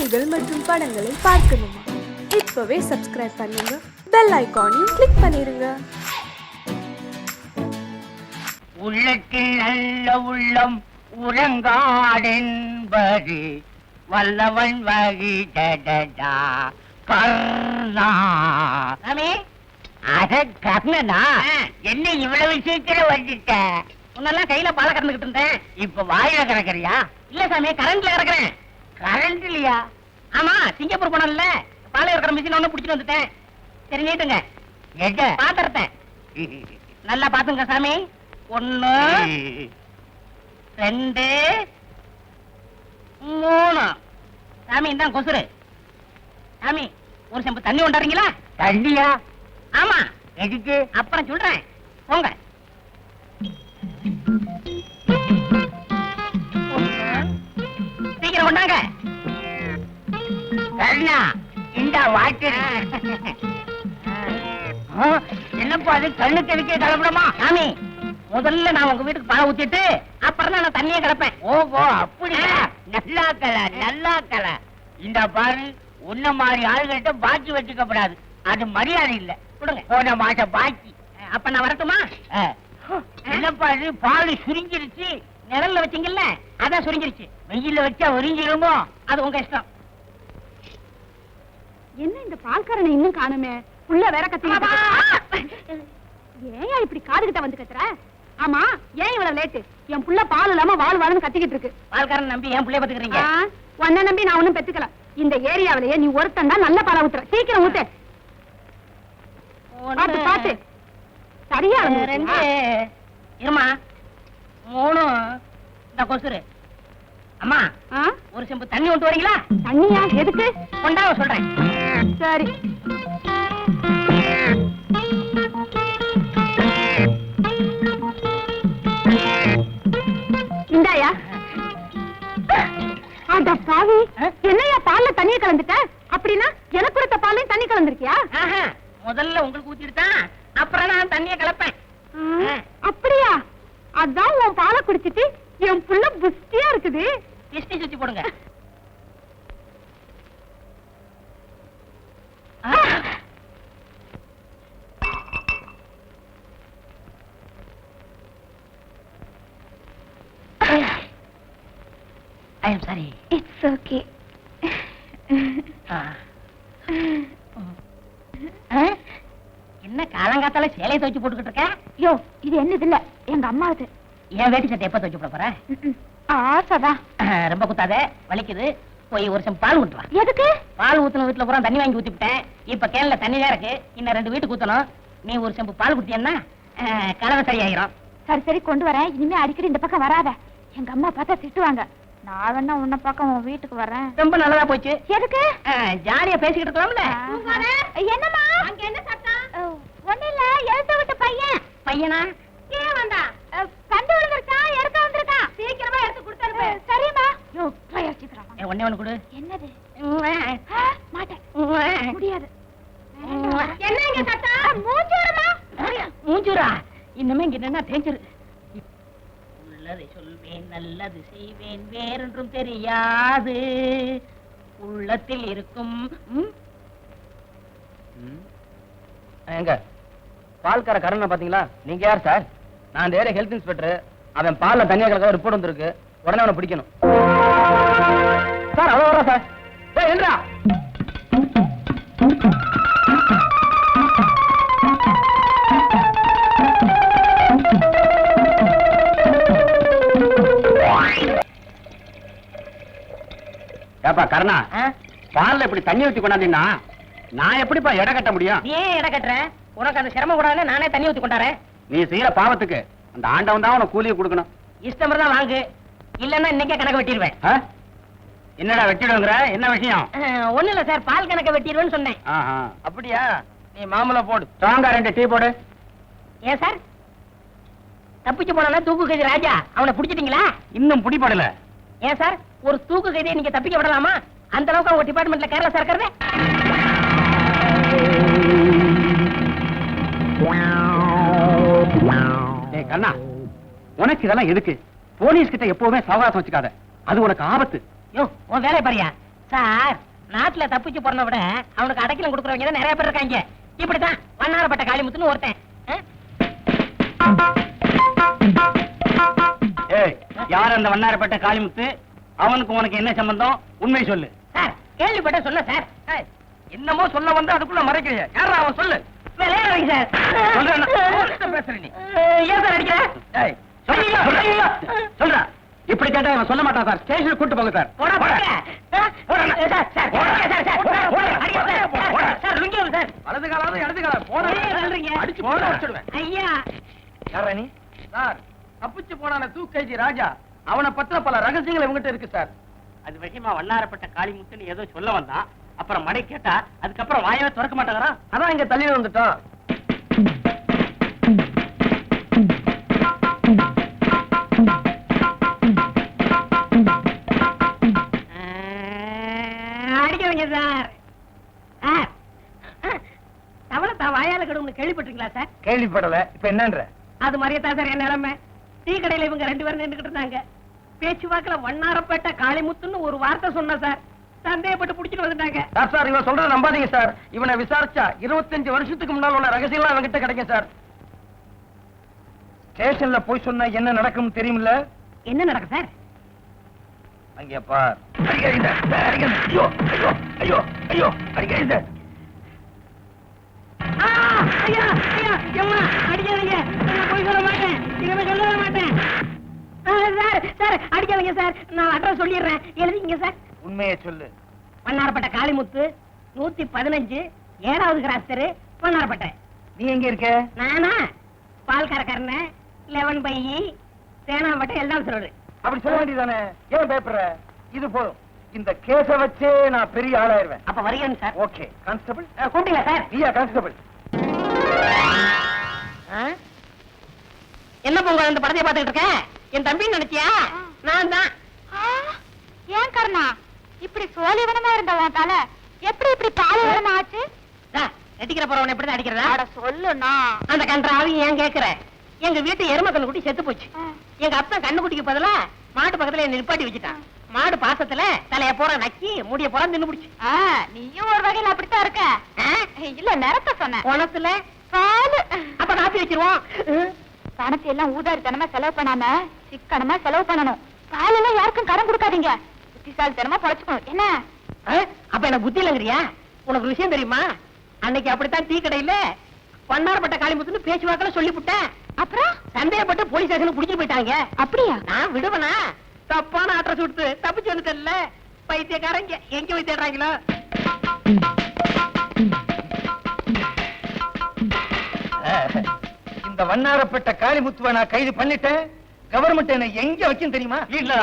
செய்திகள் மற்றும் படங்களை பார்க்கணுமா? இப்பவே சப்ஸ்கிரைப் பண்ணுங்க, பெல் ஐகானையும் கிளிக் பண்ணிருங்க. உள்ளத்தில் நல்ல உள்ளம் உறங்காடென்பது வல்லவன் வகி டடடா கர்ணா. அட கர்ணனா, என்ன இவ்வளவு சீக்கிரம் வந்துட்ட? உன்னெல்லாம் கையில பால கறந்துகிட்டு இருந்தேன், இப்ப வாயில கறக்குறியா? இல்ல சாமி, கரண்ட்ல கறக்குறேன். கரண்ட்லயா? ஆமா, சிங்கப்பூர் போனோம்ல, பாலை இருக்கிற மிஷின் ஒண்ணு புடிச்சிட்டு வந்துட்டேன். சரி நீட்டுங்க. எங்க பாத்திரத்தை நல்லா பாத்துங்க சாமி. 1 2 3. சாமி இதான் கொசுரு. சாமி ஒரு செம்பு தண்ணி கொண்டாடுறீங்களா? தண்ணியா? ஆமா. எதுக்கு? அப்புறம் சொல்றேன், போங்க. சீக்கிரம் கொண்டாங்க. கண்ணா இந்த வாட்டர் என்னப்பா அது கண்ணுக்கு எதுக்கே கலப்படமா? சாமி முதல்ல நான் உங்க வீட்டுக்கு பாலை ஊத்திட்டு அப்புறம் தான் நான் தண்ணியே கிடப்பேன். ஓஹோ அப்படியா? நல்லா கல நல்லா கல. இந்த பாரு, உன்ன மாதிரி ஆளுகிட்ட பாக்கி வச்சுக்கப்படாது, அது மரியாதை இல்ல. கொடுங்க போன மாசம் பாக்கி. அப்ப நான் வரட்டுமா? என்னப்பா இது, பால் சுருங்கிருச்சு. நிழல்ல வச்சீங்கல்ல, அதான் சுருங்கிருச்சு. வெயில்ல வச்சா உறிஞ்சிருமோ? அது உங்க இஷ்டம். என்ன இந்த பால்காரனை இன்னும் காணுமே? புள்ள வேற கத்தி. ஏன் இப்படி காதுகிட்ட வந்து கத்துற? ஆமா, ஏன் இவ்வளவு லேட்டு? என் புள்ள பால் இல்லாம வாழ் வாழ்னு கத்திக்கிட்டு இருக்கு. பால்காரன் நம்பி ஏன் புள்ளைய பத்துக்கிறீங்க? உன்னை நம்பி நான் ஒண்ணும் பெத்துக்கல. இந்த ஏரியாவிலேயே நீ ஒருத்தன் தான் நல்ல பாலை ஊத்துற. சீக்கிரம் ஊத்து. பாத்து பாத்து. சரியா 2 இருமா 3. இந்த கொசுரு. அம்மா ஒரு செம்பு தண்ணி கொண்டு வரீங்களா? தண்ணியா? எதுக்கு? கொண்டாவ சொல்றேன். சரி. இந்தாயா. அட பாவி, என்னையா பால்ல தண்ணியை கலந்துட்ட? அப்படின்னா எனக்கு கொடுத்த பாலையும் தண்ணி கலந்துருக்கியா? முதல்ல உங்களுக்கு ஊத்திட்டுதான் அப்புறம் நான் தண்ணியை கலப்பேன். அப்படியா? அதான் உன் பாலை குடிச்சிட்டு என் புள்ள புஷ்டியா இருக்குது. திஷ்டி சுத்தி போடுங்க. I am sorry. It's okay. என்ன காலங்காத்தால சேலையை துவைச்சு போட்டுக்கிட்டு இருக்க? யோ, இது என்னது இல்ல, எங்க அம்மாவது. என் வேட்டி சட்டை எப்ப துவைச்சு போட போற? ஆசைதான். ரொம்ப குத்தாத, வலிக்குது. போய் ஒரு செம்பு பால் ஊத்துவா. எதுக்கு? பால் ஊத்துன வீட்டுல பூரா தண்ணி வாங்கி ஊத்திவிட்டேன். இப்ப கேன்ல தண்ணி தான் இருக்கு, இன்னும் 2 வீட்டுக்கு ஊத்தணும். நீ ஒரு செம்பு பால் குடிச்சேன்னா கலவை சரியாயிரும். சரி சரி, கொண்டு வரேன். இனிமே அடிக்கடி இந்த பக்கம் வராத, எங்க அம்மா பார்த்தா திட்டுவாங்க. நான் வேணா உன்ன பக்கம் உன் வீட்டுக்கு வரேன். ரொம்ப நல்லதா போச்சு. எதுக்கு? ஜாலியா பேசிக்கிட்டு இருக்கலாம்ல. என்னம்மா அங்க என்ன சத்தம்? ஒண்ணு இல்ல, எழுத்த விட்ட பையன். பையனா? ஏன் வந்தா? கண்டு விழுந்துருக்கா, எடுக்க வந்திருக்கா. சீக்கிரமா எடுத்து கொடுத்தாரு. சரிம்மா. யோ, போய் சீக்கிரம். ஒண்ணே ஒண்ணு கொடு. என்னது? மாட்டேன், முடியாது. என்ன இங்க சத்தம்? மூஞ்சூரமா? மூஞ்சூரா? இன்னுமே இங்க என்ன தேஞ்சிரு. உள்ளதை சொல்வேன், நல்லது செய்வேன், வேறொன்றும் தெரியாது. உள்ளத்தில் இருக்கும். எங்க பால்கார கரணை பாத்தீங்களா? நீங்க யார் சார்? நான் இந்த ஏரியா ஹெல்த் இன்ஸ்பெக்டர். அவன் பால்ல தனியா கலக்க ரிப்போர்ட் வந்திருக்கு, உடனே அவனை பிடிக்கணும் சார். அவ்வளவு வரா சார். என்னடா ஏப்பா கருணா, பால்ல இப்படி தண்ணி ஊத்தி கொண்டாந்தீங்கன்னா நான் எப்படிப்பா எடை கட்ட முடியும்? ஏன் எடை கட்டுற? உனக்கு அந்த சிரமம் கூடாதுன்னு நானே தண்ணி ஊத்தி கொண்டாரேன். நீ செய்யற பாவத்துக்கு அந்த ஆண்டவன் தான் உனக்கு கூலியை கொடுக்கணும். இஷ்டம் தான் வாங்கு, இல்லன்னா இன்னைக்கே கணக்கு வெட்டிடுவேன். என்னடா வெட்டிடுங்கிற? என்ன விஷயம்? ஒண்ணு இல்ல சார், பால் கணக்க வெட்டிடுவேன்னு சொன்னேன். அப்படியா? நீ மாமூல போடு, ஸ்ட்ராங்கா 2 டீ போடு. ஏன் சார் தப்பிச்சு போனா தூக்கு கைதி ராஜா, அவனை பிடிச்சிட்டீங்களா? இன்னும் பிடிபடல. ஏன் சார் ஒரு தூக்கு கைதியை நீங்க தப்பிக்க விடலாமா? அந்த அளவுக்கு அவங்க டிபார்ட்மெண்ட்ல கேர்லெஸ்ஸா இருக்கிறது. கண்ணா, உனக்கு இதெல்லாம் எதுக்கு? போலீஸ் கிட்ட எப்பவுமே சவகாசம் வச்சுக்காத, அது உனக்கு ஆபத்து. யோ, உன் வேலை பாரியா? சார் நாட்டுல தப்பிச்சு போறத விட அவனுக்கு அடைக்கலம் கொடுக்கறவங்க தான் நிறைய பேர் இருக்காங்க. இப்படித்தான் வண்ணாரப்பட்ட காளிமுத்துன்னு ஒருத்தன். ஏய், யார் அந்த வண்ணாரப்பட்ட காளிமுத்து? அவனுக்கு உனக்கு என்ன சம்பந்தம்? உண்மை சொல்லு. சார் கேள்விப்பட்ட சொல்ல சார். என்னமோ சொல்ல வந்து அதுக்குள்ள மறைக்கிறீங்க. யாரா அவன்? சொல்லு. விளையாடுறீங்க சார். பேசுற நீ? ஏன் சார் அடிக்கிற? ஏய், சொல்றா. இப்படி கேட்டா இவன் சொல்ல மாட்டான் சார். ஸ்டேஷனுக்கு கூட்டு போங்க சார். போடா போடா. Sir sir sir lungi sir. வலது காலாவது இடது காலம் போடா. அடிச்சு போட வச்சிடுவேன். ஐயா யாரா நீ? சார், தப்பிச்சு போனான தூக்கைதி ராஜா. அவனை பத்தின பல ரகசியங்கள் இவங்கிட்ட இருக்கு சார். அது விஷயமா வண்ணாரப்பட்ட காளிமுத்துன்னு ஏதோ சொல்ல வந்தான். அப்புறம் மடை கேட்டா அதுக்கப்புறம் வாயவே திறக்க மாட்டாங்கறா. அதான் இங்க தள்ளி வந்துட்டோம். அடிக்கவங்க சார். சார் தவளை தான் வாயால கடும்னு கேள்விப்பட்டிருக்கீங்களா சார்? கேள்விப்படல. இப்ப என்னன்ற? அது மாதிரியே தான் சார் என் நிலைமை. டீ கடையில இவங்க 2 பேரும் நின்றுகிட்டு இருந்தாங்க. பேச்சுவாக்குல வண்ணாரப்பேட்டை காளிமுத்துன்னு ஒரு வார்த்தை சொன்ன சார். சந்தேகப்பட்டு புடிச்சிட்டு வந்துட்டாங்க. சார் இவன் சொல்றத நம்பாதீங்க சார். இவனை விசாரிச்சா 25 வருஷத்துக்கு முன்னால் உள்ள ரகசியம்லாம் அவன்கிட்ட கிடைக்கும் சார். ஸ்டேஷன்ல போய் சொன்னா என்ன நடக்கும் தெரியுமில்ல? என்ன நடக்கும் சார்? அங்கே பார். அடிக்காதீங்க. அடிக்காதீங்க. ஐயோ ஐயோ ஐயோ ஐயோ அடிக்காதீங்க. ஐயா ஐயா எம்மா அடிக்காதீங்க. நான் போய் சொல்ல மாட்டேன். இனிமே சொல்லவே மாட்டேன். சார் சார் அடிக்காதீங்க சார். நான் அட்ரஸ் சொல்லிடுறேன். எழுதிங்க சார். உண்மையை சொல்லு. வண்ணாரப்பட்ட காளிமுத்து 115 7வது கிராஸ் தெரு வண்ணாரப்பட்டை. நீ எங்க இருக்க? நானா பால்காரக்காரன 11 பை சேனாம்பட்டை எல்லாம் சொல்றது. அப்படி சொல்ல வேண்டியதானே? ஏன் பேப்பர்? இது போதும். இந்த கேஸ வச்சே நான் பெரிய ஆளாயிருவேன். அப்ப வரீங்க சார். ஓகே. கான்ஸ்டபிள் கூப்பிட்டீங்களா சார்? நீயா கான்ஸ்டபிள்? என்ன பொங்க இந்த படத்தை பார்த்துக்கிட்டு இருக்கேன்? என் தம்பி நினைச்சியா? நான் தான். ஏன் கர்ணா இப்படி சோழிவனமா இருந்தவன் தலை எப்படி இப்படி பாலைவனமா ஆச்சு? நெட்டிக்கிற போறவன் எப்படிதான் அடிக்கிறதா? அட சொல்லுண்ணா. அந்த கன்றாவி ஏன் கேக்குற? எங்க வீட்டு எருமை கண்ணுக்குட்டி செத்து போச்சு. எங்க அப்பா கண்ணுக்குட்டிக்கு பதிலா மாட்டு பக்கத்துல என்ன நிப்பாட்டி வச்சுட்டான். மாடு பாசத்துல தலைய போற நக்கி முடிய போற தின்னு பிடிச்சு. நீயும் ஒரு வகையில அப்படித்தான் இருக்க. இல்ல நிறத்த சொன்ன குணத்துல பாலு. அப்ப காப்பி வச்சிருவோம். பணத்தை எல்லாம் ஊதாரித்தனமா செலவு பண்ணாம சிக்கனமா செலவு பண்ணணும். பால் எல்லாம் யாருக்கும் கடன் கொடுக்காதீங்க. புத்திசாலித்தனமா பொழைச்சுக்கணும். என்ன? அப்ப எனக்கு புத்தி இல்லங்கிறியா? உனக்கு விஷயம் தெரியுமா? அன்னைக்கு அப்படித்தான் டீ கடையில வண்ணாரப்பட்ட காளிமுத்துன்னு பேச்சுவாக்கல சொல்லிவிட்டேன். அப்புறம் சந்தேகப்பட்டு போலீஸ் ஸ்டேஷனுக்கு புடிச்சு போயிட்டாங்க. அப்படியா? நான் விடுவனா? தப்பான அட்ரஸ் கொடுத்து தப்பிச்சு வந்துட்டேன்ல. பைத்தியக்காரங்க எங்க போய் தேடுறாங்களோ? இந்த வண்ணாரப்பட்ட காளிமுத்துவை நான் கைது பண்ணிட்டேன். கவர்மெண்ட் என்ன எங்க வைக்கும் தெரியுமா? இல்ல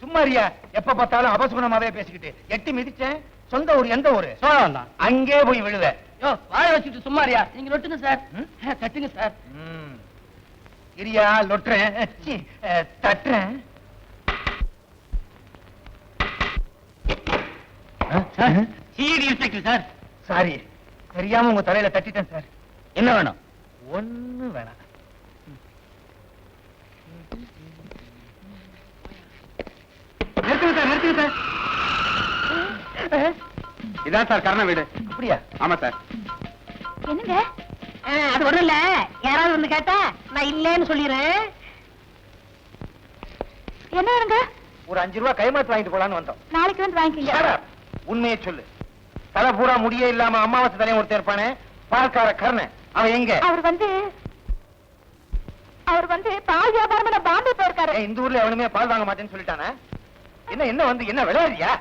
சும்மாரியா? எப்ப பார்த்தாலும் அபசுகுணமாவே பேசிக்கிட்டு எட்டி மிதிச்சேன். சொந்த ஊர் எந்த ஊரு? சோழவந்தான். அங்கே போய் விழுவ. வாய வச்சுட்டு சும்மாரியா? நீங்க நொட்டுங்க சார். தட்டுங்க சார். இரியா லொட்டுறேன். தட்டுறேன். சார் சாரி, தெரியாம உங்க தலையில தட்டிட்டேன் சார். என்ன வேணும்? ஒண்ணு வேணாம். நிறுத்துங்க சார். இதான் சார் கர்ண வீடு. அப்படியா? ஆமா சார். என்னங்க? அது ஒண்ணும் இல்ல. யாராவது வந்து கேட்டா நான் இல்லேன்னு சொல்லிடுறேன். என்ன வேணுங்க? ஒரு 5 ரூபாய் கைமாத்து வாங்கிட்டு போலான்னு வந்தோம். நாளைக்கு வந்து வாங்கிக்கங்க. உண்மையை சொல்லு. தலை பூரா முடியே இல்லாம அம்மாவாசை தலையை ஒருத்தர் இருப்பானே, பால்கார கர்ணன், அவன் எங்க? அவர் வந்து பால் வியாபாரம் பாம்பே போயிருக்காரு. இந்த ஊர்ல எவனுமே பால் வாங்க மாட்டேன்னு சொல்லிட்டானே. என்ன வந்து என்ன விளையாடுறியா?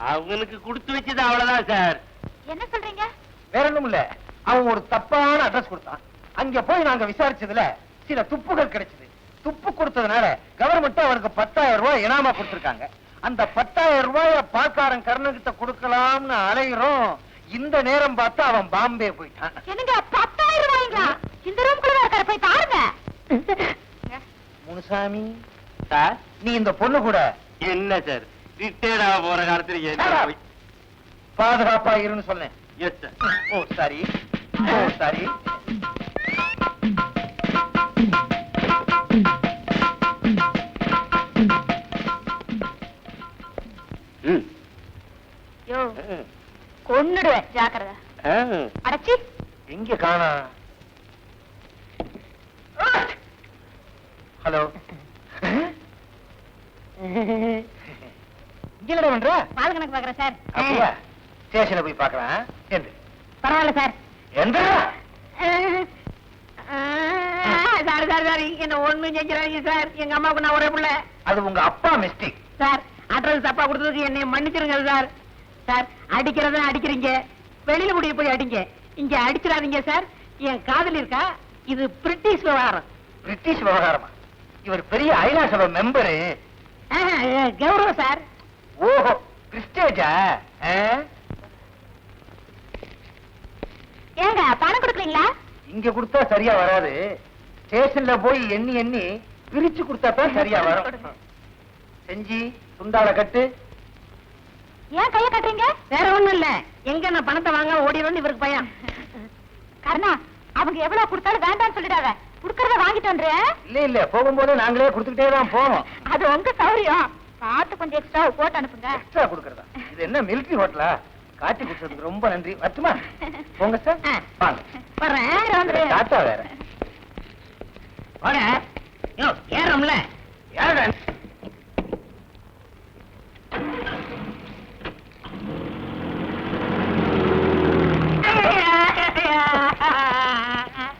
அவங்களுக்கு கொடுத்து வச்சது அவ்வளவுதான் சார். என்ன சொல்றீங்க? வேற ஒண்ணும் இல்ல. அவன் ஒரு தப்பான அட்ரஸ் கொடுத்தான். அங்க போய் நாங்க விசாரிச்சதுல சில துப்புகள் கிடைச்சது. துப்பு கொடுத்ததுனால கவர்மெண்ட் அவனுக்கு 10,000 ரூபாய் இனாமா கொடுத்திருக்காங்க. அந்த 10,000 ரூபாய பால்காரன் கர்ணகிட்ட கொடுக்கலாம்னு அலைகிறோம். இந்த நேரம் பார்த்து அவன் பாம்பே போயிட்டான். என்னங்க 10,000 ரூபாய்ங்களா? இந்த ரூம்குள்ள இருக்காரு, போய் பாருங்க. முனுசாமி சார், நீ இந்த பொண்ணு கூட என்ன சார் ரிட்டையர்ட் ஆக போற காலத்துல பாதுகாப்பா இருன்னு சொன்னேன். Yes sir. Oh sorry. காணா. ஹலோ. இங்க பண்ற பால் கணக்கு பாக்குறேன் சார். அப்படியா? ஸ்டேஷன்ல போய் பார்க்கலாம். எந்த பரவாயில்ல சார். எந்த சார் சார் சார் என்ன ஒண்ணு செஞ்சிடாதீங்க சார். எங்க அம்மாவுக்கு நான் ஒரே பிள்ளை. அது உங்க அப்பா மிஸ்டேக் சார். அட்ரஸ் தப்பா கொடுத்ததுக்கு என்னை மன்னிச்சிருங்க சார். சார் அடிக்கிறத அடிக்கிறீங்க, வெளியில முடிய போய் அடிங்க, இங்க அடிச்சிடாதீங்க சார். என் காதல் இருக்கா, இது பிரிட்டிஷ் விவகாரம். பிரிட்டிஷ் விவகாரமா? இவர் பெரிய ஐநா சபை மெம்பரு. கௌரவம் சார். ஓஹோ, கிறிஸ்டேஜா? ஏங்க பணம் கொடுக்குறீங்களா? இங்க கொடுத்தா சரியா வராது. ஸ்டேஷன்ல போய் எண்ணி எண்ணி பிரிச்சு கொடுத்தா தான் சரியா வரும். செஞ்சி துண்டால கட்டு. ஏன் கைய கட்டுறீங்க? வேற ஒண்ணும் இல்ல, எங்க நான் பணத்தை வாங்க ஓடிடும்னு இவருக்கு பயம். கருணா, அவங்க எவ்வளவு கொடுத்தாலும் வேண்டாம்னு சொல்லிடாத. குடுக்கறத வாங்கிட்டு வந்துறேன். இல்ல இல்ல, போகும்போது நாங்களே கொடுத்துக்கிட்டே தான் போவோம். அது உங்க சௌரியம். பார்த்து கொஞ்சம் எக்ஸ்ட்ரா போட்டு அனுப்புங்க. எக்ஸ்ட்ரா கொடுக்கறதா? இது என்ன மிலிட்டரி ஹோட்டலா? காட்டி கொடுத்ததுக்கு ரொம்ப நன்றி. வரட்டுமா? போங்க சார். வாங்க. வர்றேன். டாட்டா வேற. வாங்க. யோ ஏறோம்ல. யாரடா?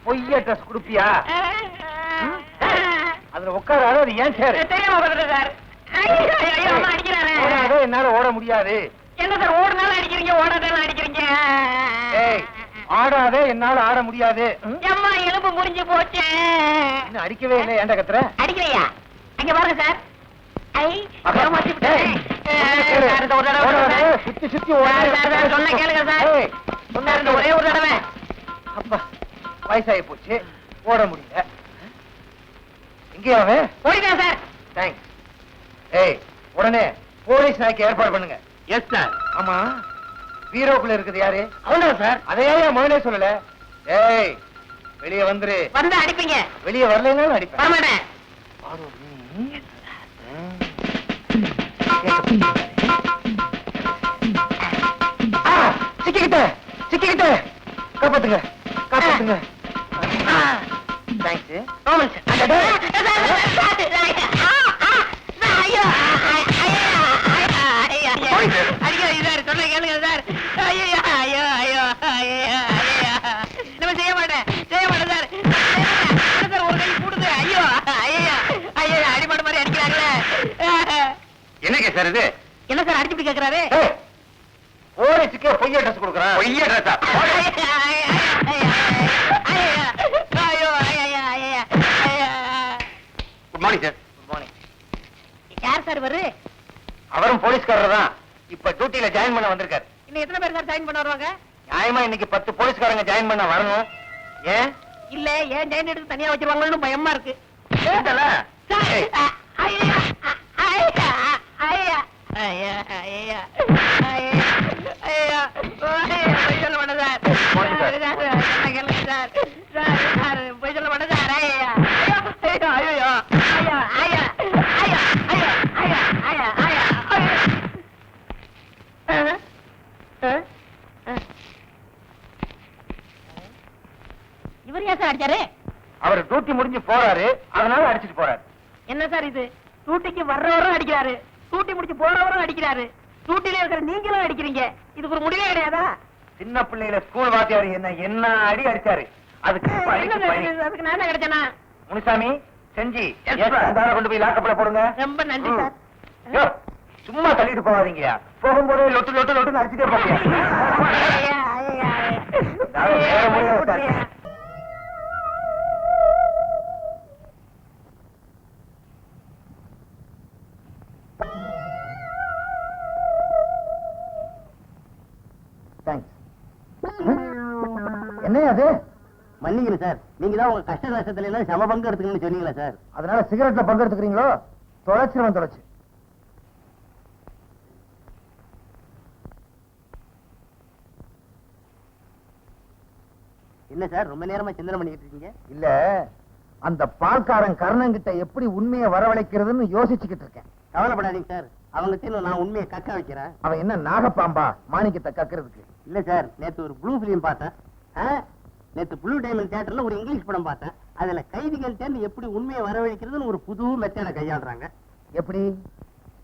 பொய்ய ட்ரெஸ் கொடுப்பியா? அதுல உட்காராத. அது ஏன் சார்? தெரியாம வந்துட்டேன் சார். ஐயோ அம்மா அடிக்கிறாரு. ஓடாத, என்னால ஓட முடியாது. என்ன சார் ஓடுனாலும் அடிக்கிறீங்க, ஓடாதாலும் அடிக்கிறீங்க. ஏய், ஆடாதே, என்னால ஆட முடியாது. அம்மா எலும்பு முறிஞ்சு போச்சு. இன்னும் அடிக்கவே இல்லை. ஏன்டா கத்துற? அடிக்கலையா? அங்க பாருங்க சார். ஐ அக்கா, ஏமாத்தி விட்டேன். ஏய், சார், இந்த ஒரு தடவை ஓடாத, சார். சுத்தி சுத்தி சார், சார், சார், சொன்னா கேளுங்க சார். ஏய், சார், இந்த ஒரே ஒரு தடவை. அப்பா, வயசாகி போச்சு, ஓட முடியல. எங்கேயா அவன்? ஓடிட்டேன் சார். தேங்க்ஸ். ஏய், உடனே போலீஸ் நாய்க்கு ஏற்பாடு பண்ணுங்க. Yes sir. ஆமா, பீரோக்குள்ள இருக்குது யாரு? அவ்வளவு சார். அதையே முதலே சொல்லல. ஏய், வெளியே வந்துரு. வந்து அடிப்பீங்க. வெளியே வரலைன்னாலும் அடிப்பேன். வரமாட்டேன். சிக்கிக்கிட்ட சிக்கிக்கிட்ட, காப்பாத்துங்க காப்பாத்துங்க. தேங்க்ஸ். செய்ய மாட்டேன் சார். ஒரு கை கூடுது. ஐயோ ஐயா ஐயா, அடிபாடு மாதிரி அடிக்கிறாங்களே. என்ன சார் இது? என்ன சார் அடிச்சுட்டு கேக்குறாரு? போலீஸுக்கே பொய்ய ட்ரெஸ் கொடுக்குறான். பொய்ய ட்ரெஸ்ஸா? Good morning sir. Good morning. யார் சார் இவரு? அவரும் போலீஸ்காரர் தான். இப்ப டியூட்டில ஜாயின் பண்ண வந்திருக்காரு. இன்னும் எத்தனை பேர் சார் ஜாயின் பண்ண வருவாங்க? நியாயமா இன்னைக்கு 10 போலீஸ்காரங்க ஜாயின் பண்ண வரணும். ஏன்? இல்ல ஏன் ஜாயின் எடுத்து தனியா வச்சிருவாங்கன்னு பயமா இருக்கு. ஏண்டா? சார், ஏய். ஐயா ஐயா ஐயா ஐயா ஐயா ஐயா போய் சொல்ல மாட்டேன் சார். Morning, sir. கேளுங்க சார். சார் போய் சொல்ல மாட்டேன் சார். ஐயா ஐயோ ஐயோ ஐயா ஐயா ஐயா ஐயா ஐயா ஐயா ஐயா இவர் ஏன் சார் அடிச்சாரு? அவர் டியூட்டி முடிஞ்சு போறாரு, அதனால அடிச்சிட்டு போறாரு. என்ன சார் இது? டூட்டிக்கு வர்றவரும் அடிக்கிறாரு, டூட்டி முடிச்சு போறவரும் அடிக்கிறாரு, டூட்டில இருக்கிற நீங்களும் அடிக்கிறீங்க. இதுக்கு ஒரு முடிவே கிடையாதா? சின்ன பிள்ளையில ஸ்கூல் வாத்தியார் என்ன அடி அடிச்சாரு. அதுக்கு இப்ப என்ன அடிச்சு சார் பழி. இது? அதுக்கு நான் தான் கிடைச்சேனா? முனுசாமி, செஞ்சி, Yes, sir. அந்த கொண்டு போய் லாக்கப்ல போடுங்க. ரொம்ப நன்றி சார். யோ, சும்மா தள்ளிட்டு போகாதீங்க. போகும்போதே லொட்டு லொட்டு லொட்டுன்னு அடிச்சுட்டே போங்க. ஐயா, ஐயா, நான் வேற முடியாது சார். ஐயா. என்ன அது? மன்னிக்கணும் சார், நீங்க தான் உங்க கஷ்ட நஷ்டத்துல எல்லாம் சம பங்கு எடுத்துக்கணும்னு சொன்னீங்களா சார்? அதனால சிகரெட்ல பங்கெடுத்துக்கிறீங்களோ? தொலைச்சிருவன் தொலைச்சு. என்ன சார் ரொம்ப நேரமா சிந்தனை பண்ணிட்டு இருக்கீங்க? இல்ல, அந்த பால்காரன் கர்ணங்கிட்ட எப்படி உண்மையை வரவழைக்கிறதுன்னு யோசிச்சுக்கிட்டு இருக்கேன். கவலைப்படாதீங்க சார், அவங்க நான் உண்மையை கக்க வைக்கிறேன். அவன் என்ன நாகப்பாம்பா மாணிக்கத்தை கக்கிறதுக்கு? இல்ல சார், நேத்து ஒரு ப்ளூ பிலிம் பார்த்தேன். நேத்து ப்ளூ டைமண்ட் தியேட்டர்ல ஒரு இங்கிலீஷ் படம் பார்த்தேன். அதுல கைதிகள் தேர்ந்து எப்படி உண்மையை வரவழைக்கிறதுன்னு ஒரு புது மெத்தேட கையாளுறாங்க. எப்படி?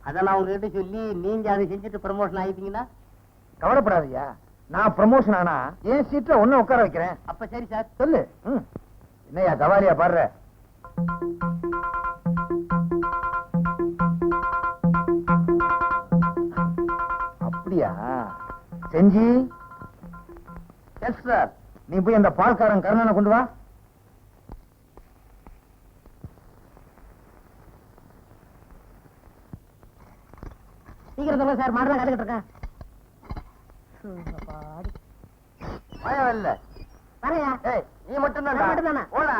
அதை நான் உங்ககிட்ட சொல்லி நீங்க அதை செஞ்சுட்டு ப்ரமோஷன் ஆயிட்டீங்கன்னா? கவலைப்படாதயா, நான் ப்ரமோஷன் ஆனா என் சீட்ல ஒண்ணு உட்கார வைக்கிறேன். அப்ப சரி சார். சொல்லு. என்னையா தவாலியா பாடுற? அப்படியா? செஞ்சி. Yes sir. நீ போய் அந்த பால்காரன் கருணனை கொண்டு வா. சீக்கிரம் சொல்லுங்க சார், மாடலாம் காத்துக்கிட்டு இருக்கேன். பயம் இல்ல. வரையா? ஏய், நீ மட்டும் நான் மட்டும்தானா? ஓடா.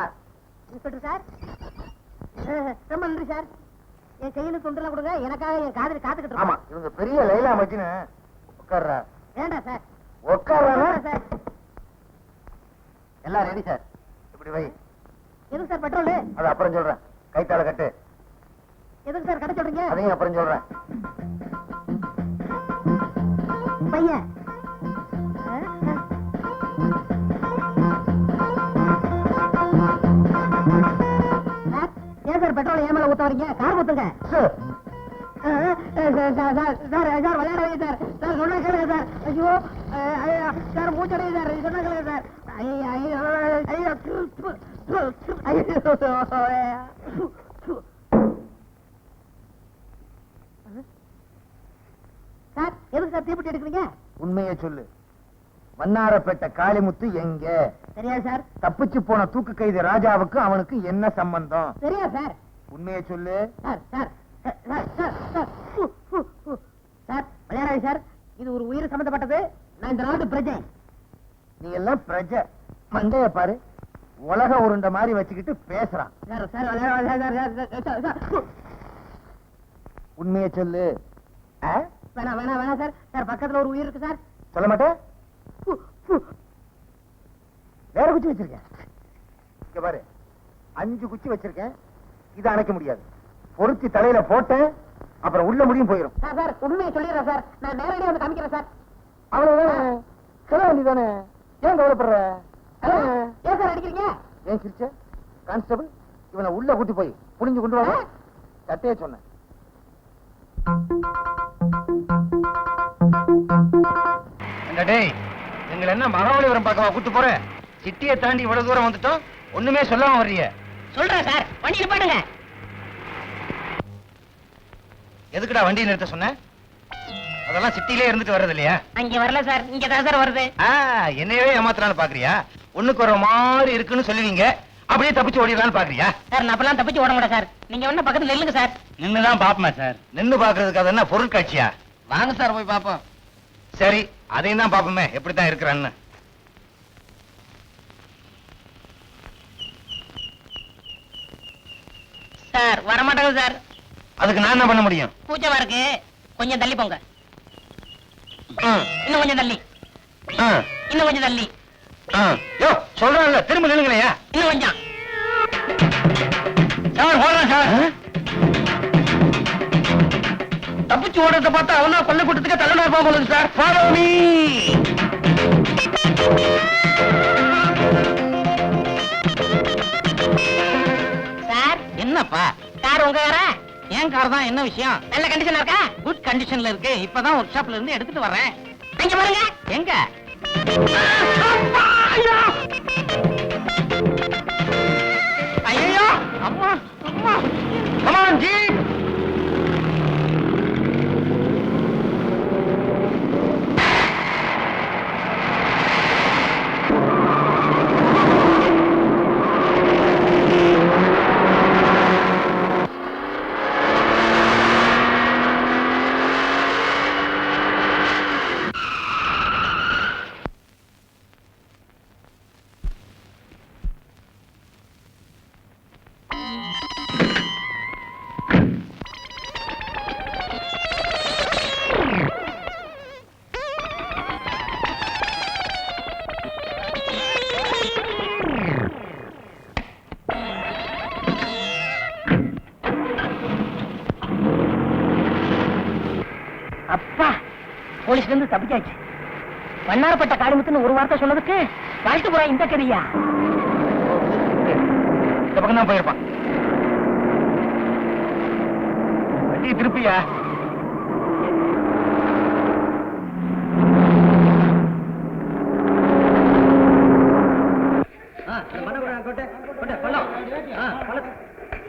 இன்ஸ்பெக்டர் சார், ரொம்ப நன்றி சார். என் கையில தொண்டெல்லாம் கொடுங்க, எனக்காக என் காதலி காத்துக்கிட்டு ஆமா, இருக்கோம். இவங்க பெரிய லைலா மச்சின்னு உட்கார்றா. வேண்டாம் சார். உட்கார்றா சார். எல்லாம் ரெடி சார். இப்படி வை. எதுக்கு சார் பெட்ரோல்? அது அப்புறம் சொல்றேன். கைத்தால கட்டு. எதுக்கு சார் கடை சொல்றீங்க? அதையும் அப்புறம் சொல்றேன். பையன் ஏன் சார் பெட்ரோல் ஏன் மேல ஊத்த வரீங்க? கார் ஊத்துங்க. சார் விளையாட வைங்க சார். சார் சொன்னா கேளுங்க சார். ஐயோ சார் மூச்சடைய சார். சொன்னா கேளுங்க சார். சார் எதுக்கு சார் தீப்பெட்டி எடுக்கிறீங்க? உண்மையை சொல்லு. வண்ணாரப்பேட்டை காளிமுத்து எங்க? தெரியாது சார். தப்பிச்சு போன தூக்கு கைதி ராஜாவுக்கு அவனுக்கு என்ன சம்பந்தம்? தெரியாது சார். உண்மையை சொல்லு. Sir sir sir sir sir sir விளையாடாது சார். இது ஒரு உயிர் சம்பந்தப்பட்டது. நான் இந்த நாட்டு பிரஜை. நீ எல்லாம் பிரஜை. மண்டைய பாரு, உலக உருண்ட மாதிரி வச்சுக்கிட்டு பேசுறான். சார் சார் விளையாடாது சார். உண்மையை சொல்லு. வேணாம் வேணாம் வேணாம் சார். சார் பக்கத்துல ஒரு உயிர் இருக்கு சார். சொல்ல மாட்டேன். வேற குச்சி வச்சிருக்கேன். இங்க பாரு, 5 குச்சி வச்சிருக்கேன். இதை அணைக்க முடியாது. பொருத்தி தலையில போட்டேன், அப்புறம் உள்ள முடியும் போயிடும். சார் சார் உண்மையை சொல்லிடுறேன் சார். நான் நேரடியாக வந்து காமிக்கிறேன் சார். அவ்வளவுதானே? சொல்ல வேண்டியதானே? ஏன் கவலைப்படுற? ஏன் சார் அடிக்கிறீங்க? ஏன் சிரிச்ச? கான்ஸ்டபிள், இவனை உள்ள கூட்டி போய் புடிஞ்சு கொண்டு வா. சட்டையே சொன்னேன். எங்களை என்ன மகாபலிபுரம் பக்கமா கூட்டு போற? சிட்டியை தாண்டி இவ்வளவு தூரம் வந்துட்டோம், ஒண்ணுமே சொல்லாம வர்றீங்க. சொல்றேன் சார், வண்டி நிப்பாட்டுங்க. எதுக்குடா வண்டி நிறுத்த சொன்ன? அதெல்லாம் சிட்டிலே இருந்துட்டு வர்றது இல்லையா? அங்க வரல சார், இங்க தான் சார் வருது. என்னையவே ஏமாத்தலான்னு பாக்குறியா? ஒண்ணுக்கு ஒரு மாதிரி இருக்குன்னு சொல்லுவீங்க, அப்படியே தப்பிச்சு ஓடிடலான்னு பாக்குறியா? சார் நான் அப்பெல்லாம் தப்பிச்சு ஓட மாட்டேன் சார். நீங்க ஒண்ணு பக்கத்துல நில்லுங்க சார். நின்னுதான் பாப்போமா சார்? நின்னு பாக்குறதுக்கு அது என்ன பொருட்காட்சியா? வாங்க சார் போய் பாப்போம். சரி, அதையும் தான் பாப்போமே எப்படித்தான் இருக்கிறான்னு. சார் வரமாட்டாங்க சார். அதுக்கு நான் என்ன பண்ண முடியும்? பூச்சமா இருக்கு, கொஞ்சம் தள்ளி போங்க. இன்னும் கொஞ்சம் தள்ளி, இன்னும் கொஞ்சம் தள்ளி. சொல்றேன்ல, திரும்ப நில்லுங்களையா? இன்னும் கொஞ்சம். சார் போடுறேன் சார். தப்பிச்சு ஓடுறத பார்த்தா அவனா கொள்ள கூட்டத்துக்கு தலைநா போகுது சார். Follow me. சார் என்னப்பா? கார் உங்க காரா? ஏன் கார் தான், என்ன விஷயம்? நல்ல கண்டிஷனா இருக்கா? குட் கண்டிஷன்ல இருக்கு. இப்பதான் ஒர்க் ஷாப்ல இருந்து எடுத்துட்டு வரேன். அங்க பாருங்க. எங்க? ஐயோ அம்மா அம்மா. Come on, Jeep. அப்பா போலீஸ்ல இருந்து தப்பிச்சாச்சு. வண்ணாரப்பட்ட காளிமுத்துன்னு ஒரு வார்த்தை சொன்னதுக்கு வளர்த்துப்புறம் இந்த கதையா? இந்த பக்கம் தான் போயிருப்பான். வண்டி திருப்பியா?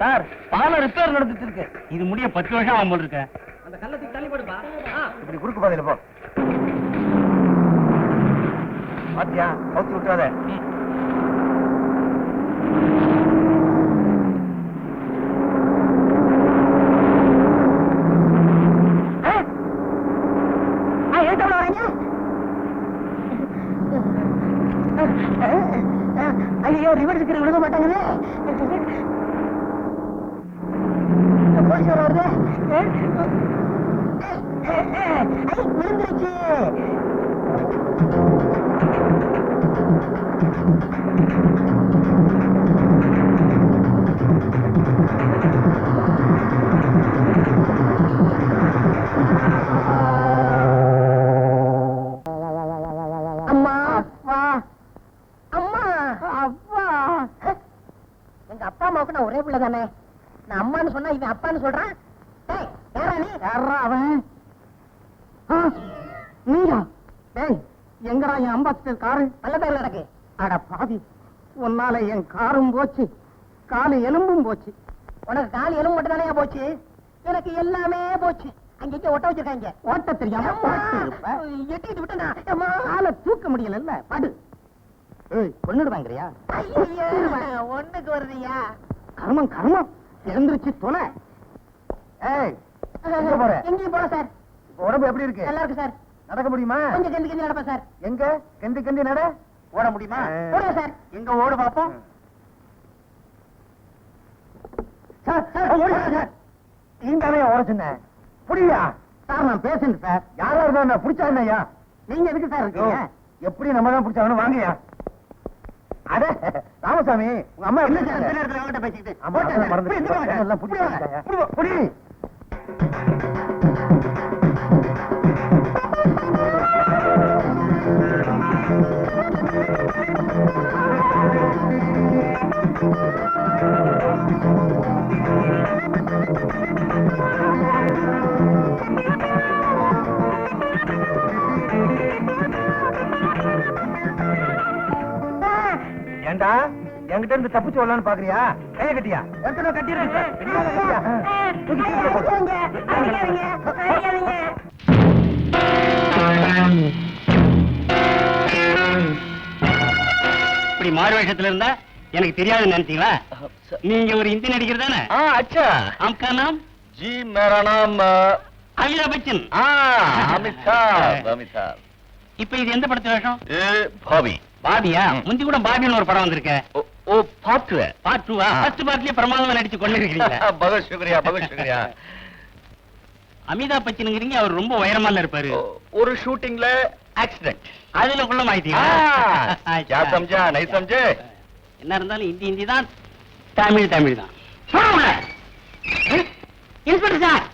சார் பாலம் ரிப்பேர் நடந்துட்டு இருக்கு. இது முடிய 10 வருஷம் ஆகும் போல இருக்க. அந்த கள்ளத்துக்கு தள்ளி போடுப்பா. இப்படி குறுக்கு பாதையில போ. பாத்தியா, கவுத்தி விட்டுறாத. ஐயோ, ரிவர்ஸ் விழுக மாட்டாங்களே. போலீஸ் வருது. விழுந்துருச்சு. அம்மா வா. அம்மா அப்பா. எங்க அப்பா அம்மாவுக்கு நான் ஒரே பிள்ளை தானே. நான் அம்மான்னு சொன்னா இவன் அப்பான்னு சொல்றான். அவன் நீயா? டேய், எங்கடா என் அம்பாசிடர் காரு? நல்லதாக நடக்கு. அட பாவி, உன்னால என் காரும் போச்சு, காலு எலும்பும் போச்சு. உனக்கு காலு எலும்பு மட்டும் தானே போச்சு, எனக்கு எல்லாமே போச்சு. அங்க ஒட்ட வச்சிருக்காங்க. ஓட்ட தெரியாம எட்டிட்டு விட்டா காலை தூக்க முடியல. படு. கொன்னுடுவாங்கறியா? ஒண்ணுக்கு வருதியா? கர்மம் கர்மம். எழுந்திருச்சு தொலை. எங்கேயும் போல சார். உடம்பு எப்படி இருக்கு? நல்லா இருக்கு சார். நடக்க முடியுமா? கொஞ்சம் கெந்தி கெந்தி நடப்பேன் சார். எங்க கெந்தி கெந்தி நட. ஓட முடியுமா? ஓடுங்க சார். எங்க ஓடு பாப்போம். சார் நீங்கவே ஓட சொன்னேன். புரியா சார்? நான் பேசுறேன் சார். யாரா இருந்தா புடிச்சா என்னையா? நீங்க எதுக்கு சார் இருக்கீங்க? எப்படி நம்ம தான் பிடிச்சாங்கன்னு வாங்கயா. அட ராமசாமி, உங்க அம்மா என்ன சார் இந்த நேரத்துல அவங்ககிட்ட பேசிக்கிட்டு? புடி. ஏண்டா என்கிட்ட இருந்து தப்பிச்சு வரலான்னு பாக்குறியா? கைய கட்டியா? கட்டிடுறேன். இப்படி மாறு வேஷத்துல இருந்தா எனக்கு தெரியாதுன்னு நினைச்சீங்களா? நீங்க ஒரு இந்தி நடிகர் தானே? अच्छा आपका नाम? जी मेरा नाम அமிதாப் பச்சன். अमिताभ இப்ப இது எந்த படத்து வேஷம்? भाभी பாபியா? முந்தி கூட பாபின்னு ஒரு படம் வந்திருக்க. ओ पार्ट 2 है। பார்ட் 2வா? ஃபர்ஸ்ட் பார்ட்லயே பிரமாதமா நடிச்சு கொண்டு இருக்கீங்க. बहुत शुक्रिया அமிதாப் பச்சனுங்கிறீங்க, அவர் ரொம்ப உயரமால இருப்பாரு. ஒரு ஷூட்டிங்ல ஆக்சிடென்ட். அதுல குள்ள மாயிட்டீங்க. क्या समझा नहीं समझे? என்ன இருந்தாலும் இந்தி தான், தமிழ் தான். இன்ஸ்பெக்டர் சார்,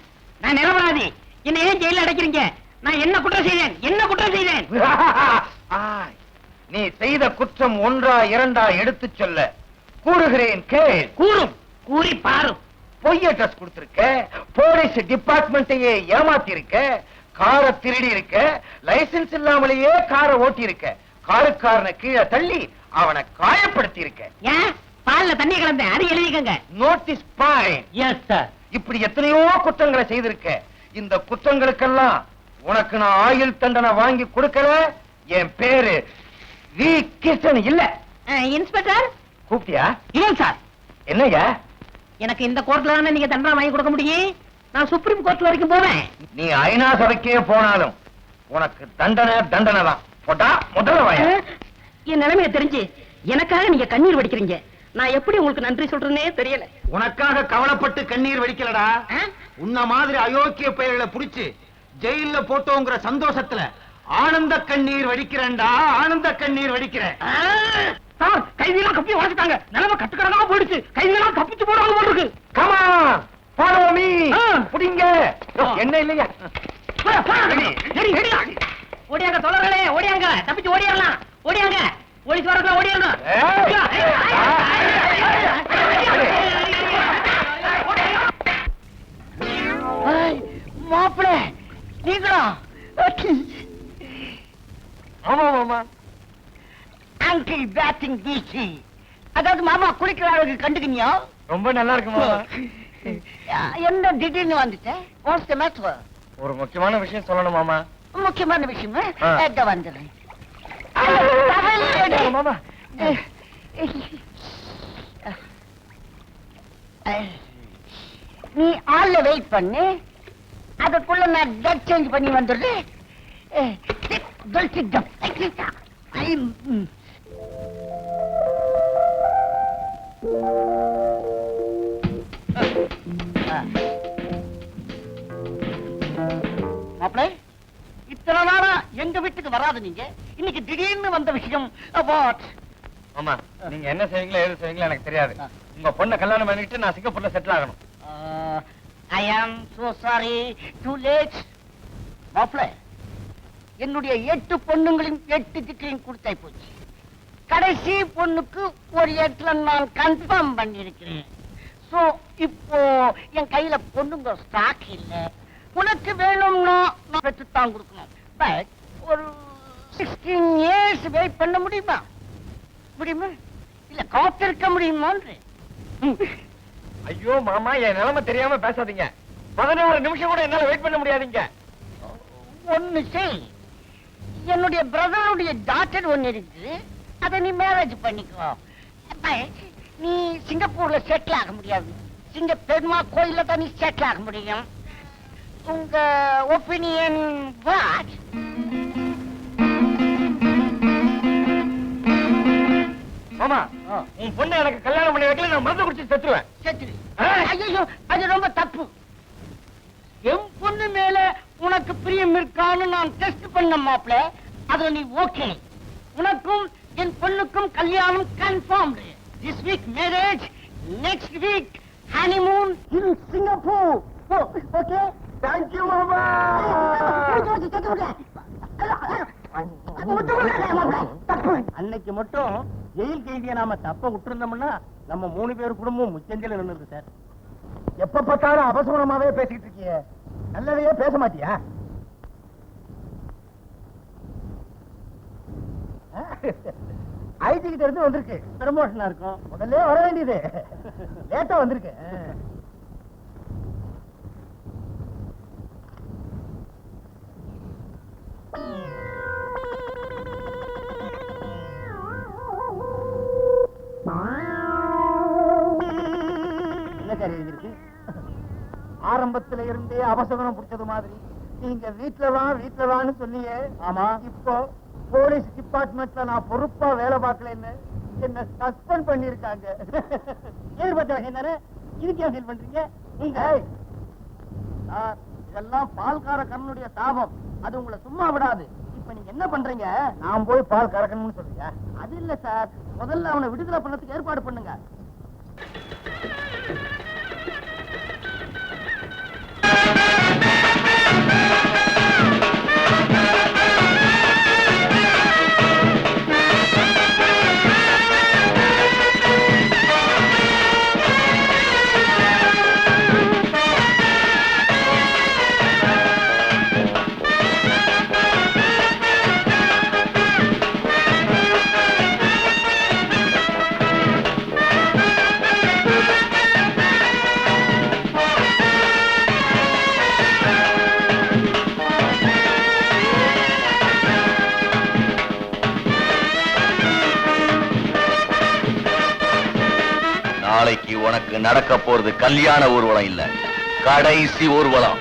நான் நிரபராதி. என்ன ஏன் ஜெயில அடைக்கிறீங்க? நான் என்ன குற்றம் செய்தேன்? நீ செய்த குற்றம் ஒன்றா இரண்டா எடுத்துச் சொல்ல கூறுகிறேன் கேள். கூறி பாரு. பொய் அட்ரஸ் கொடுத்திருக்க, போலீஸ் டிபார்ட்மெண்ட்டையே ஏமாத்தி இருக்க, காரை திருடி இருக்க, லைசென்ஸ் இல்லாமலேயே காரை ஓட்டி இருக்க, காருக்காரனை கீழே தள்ளி அவனை காயப்படுத்தி இருக்க. ஏன் பால்ல தண்ணி கலந்த? அது எழுதிக்கங்க. Notice point. Yes sir. இப்படி எத்தனையோ குற்றங்களை செய்திருக்க. இந்த குற்றங்களுக்கெல்லாம் உனக்கு நான் ஆயுள் தண்டனை வாங்கி கொடுக்கல. என் பேரு வி கிருஷ்ணன் இல்ல. இன்ஸ்பெக்டர் கூப்பிட்டியா? இல்ல சார். என்னய்யா? எனக்கு இந்த கோர்ட்ல தானே நீங்க தண்டனை வாங்கி கொடுக்க முடியும். நான் சுப்ரீம் கோர்ட் வரைக்கும் போவேன். நீ ஐநா சபைக்கே போனாலும் உனக்கு தண்டனை தான். போட்டா முதல்ல வாயா. என் நிலைமையை தெரிஞ்சு எனக்காக நீங்க கண்ணீர் வடிக்கிறீங்க. நான் எப்படி உங்களுக்கு நன்றி சொல்றேனே தெரியல. உனக்காக கவலைப்பட்டு கண்ணீர் வடிக்கலடா. உன்ன மாதிரி அயோக்கிய பெயர்களை புடிச்சு ஜெயில போட்டோங்கிற சந்தோஷத்துல ஆனந்த கண்ணீர் வடிக்கிறேன்டா. ஆனந்த கண்ணீர் வடிக்கிறேன். சார், கைதியெல்லாம் கப்பி உடைச்சிட்டாங்க. நிலைமை கட்டுக்கடங்கா போயிடுச்சு. கைதியெல்லாம் தப்பிச்சு போடுவாங்க போல இருக்கு. Comma follow me. புடிங்க. என்ன இல்லையா? ஓடியாங்க தோழர்களே, ஓடியாங்க. தப்பிச்சு ஓடிடலாம். ஓடியாங்க. போலீஸ் வர பேட்டிங் பீச். அதாவது மாமா குளிக்கிற அளவுக்கு கண்டுக்கினியோ? ரொம்ப நல்லா இருக்கு மாமா. என்ன திடீர்னு வந்துட்டேன்? What's the matter? ஒரு முக்கியமான விஷயம் சொல்லணும் மாமா. முக்கியமான விஷயமா? எங்க வந்துடுறேன் மாமா. நீ ஆள்ல வெயிட் பண்ணு, அதுக்குள்ள நான் டெட் சேஞ்ச் பண்ணி வந்துடுறேன். மாப்பிள்ளை, இத்தனை நாளா எங்க வீட்டுக்கு வராது நீங்க, இன்னைக்கு திடீர்னு வந்த விஷயம் வாட்? மாமா, நீங்க என்ன செய்வீங்களோ எது செய்வீங்களோ எனக்கு தெரியாது. உங்க பொண்ணை கல்யாணம் பண்ணிட்டு நான் சிங்கப்பூர்ல செட்டில் ஆகணும். ஐ ஆம் சோ சாரி, டூ லேட். மாப்பிள்ளை, என்னுடைய 8 பொண்ணுங்களையும் 8 திட்டையும் கொடுத்தாய் போச்சு. கடைசி பொண்ணுக்கு ஒரு 8ல நான் கன்ஃபார்ம் பண்ணிருக்கிறேன். சோ இப்போ என் கையில பொண்ணுங்க ஸ்டாக் இல்ல. உனக்கு வேணும்னா நான் பெற்றுத்தான் கொடுக்கணும். பட் ஒரு 16 years வெயிட் பண்ண முடியுமா? முடியுமா? இல்ல காத்திருக்க முடியுமா? ஐயோ மாமா, என் நிலைமை தெரியாம பேசாதீங்க. 11 நிமிஷம் கூட என்னால வெயிட் பண்ண முடியாதீங்க. ஒண்ணு செய், என்னுடைய பிரதருடைய டாக்டர் ஒண்ணு இருக்கு, அதை நீ மேரேஜ் பண்ணிக்கோ. நீ சிங்கப்பூர்ல செட்டில் ஆக முடியாது, சிங்க பெருமா கோயில தான் நீ செட்டில் ஆக முடியும். உங்க ஒப்பீனியன் வாட்? மாமா, உன் பொண்ணை எனக்கு கல்யாணம் பண்ணி வைக்கல, நான் மருந்து குடிச்சு செத்துருவேன். செத்துரு. ஐயோ, அது ரொம்ப தப்பு. என் பொண்ணு மேல உனக்கு பிரியம் இருக்கான்னு நான் டெஸ்ட் பண்ண மாப்ள, அதுல நீ ஓகே. உனக்கும் என் பொண்ணுக்கும் கல்யாணம் confirmed. This week marriage, next week honeymoon in Singapore. Okay? Thank you மாமா. அன்னைக்கு மட்டும் ஜெயில் கைதியை நாம தப்ப விட்டுருந்தோம்னா நம்ம 3 பேர் குடும்பம் முச்சந்தில நின்னுருக்கு சார். எப்ப பார்த்தாலும் அபசகுணமாவே பேசிட்டு இருக்கிய, நல்லதையே பேச மாட்டியா? ஐடி கிட்ட இருந்து வந்திருக்கு, ப்ரமோஷனா இருக்கும். முதல்ல வர வேண்டியது, லேட்டா வந்திருக்கு. ஆரம்பத்துல இருந்தே அபசகுணம் பிடிச்சது மாதிரி நீங்க வீட்டுல வான்னு சொன்னீங்க. ஆமா, இப்போ போலீஸ் டிபார்ட்மெண்ட்ல நான் பொறுப்பா வேலை பார்க்கலன்னு என்ன சஸ்பெண்ட் பண்ணிருக்காங்க. இதுக்கு ஏன் ஃபீல் பண்றீங்க நீங்க? இதெல்லாம் பால்கார கண்ணனுடைய சாபம், அது உங்களை சும்மா விடாது. இப்ப நீங்க என்ன பண்றீங்க? நான் போய் பால் கறக்கணும்னு சொல்றீங்க? அது இல்ல சார், முதல்ல அவனை விடுதலை பண்ணதுக்கு ஏற்பாடு பண்ணுங்க. நாளைக்கு உனக்கு நடக்க போறது கல்யாண ஊர்வலம் இல்ல, கடைசி ஊர்வலம்.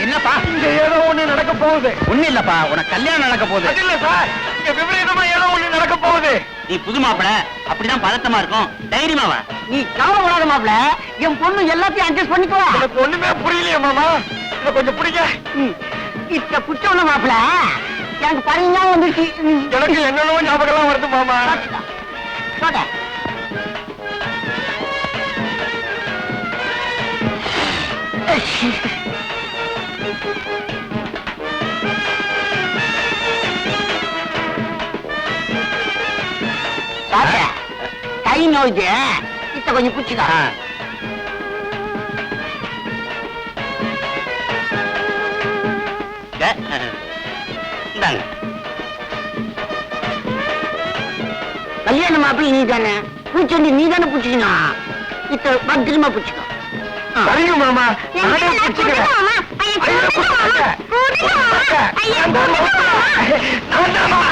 என்னப்பா இங்க ஏதோ ஒண்ணு நடக்க போகுது. ஒண்ணு இல்லப்பா, உனக்கு கல்யாணம் நடக்க போகுது. அது இல்ல சார், இங்க விபரீதமா ஏதோ ஒண்ணு நடக்க போகுது. நீ புது மாப்பிள, அப்படிதான் பதட்டமா இருக்கும், தைரியமா வா. நீ கவலைப்படாத மாப்பிள, என் பொண்ணு எல்லாத்தையும் அட்ஜஸ்ட் பண்ணிக்குவா. எனக்கு ஒண்ணுமே புரியலையே மாமா, இத கொஞ்சம் பிடிக்க. இப்ப குச்சவன மாப்பிள, எனக்கு பரிஞ்சா வந்துருச்சு. எனக்கு என்னென்னவோ ஞாபகம் வருது மாமா. கை நோய்க்கு இத்த கொஞ்சம் பிடிச்சிக்கா. கல்யாண மாப்பிள்ளை நீ தானே, பூச்செண்டி நீ தானே பிடிச்சிக்கணும். இத்த பத்திரமா பிடிச்சிக்கோ. சரிங்க மாமா, நானே பிடிச்சுக்கிறேன். ஐயோ, பிடிச்சுக்கிறேன். நான் தான்மா.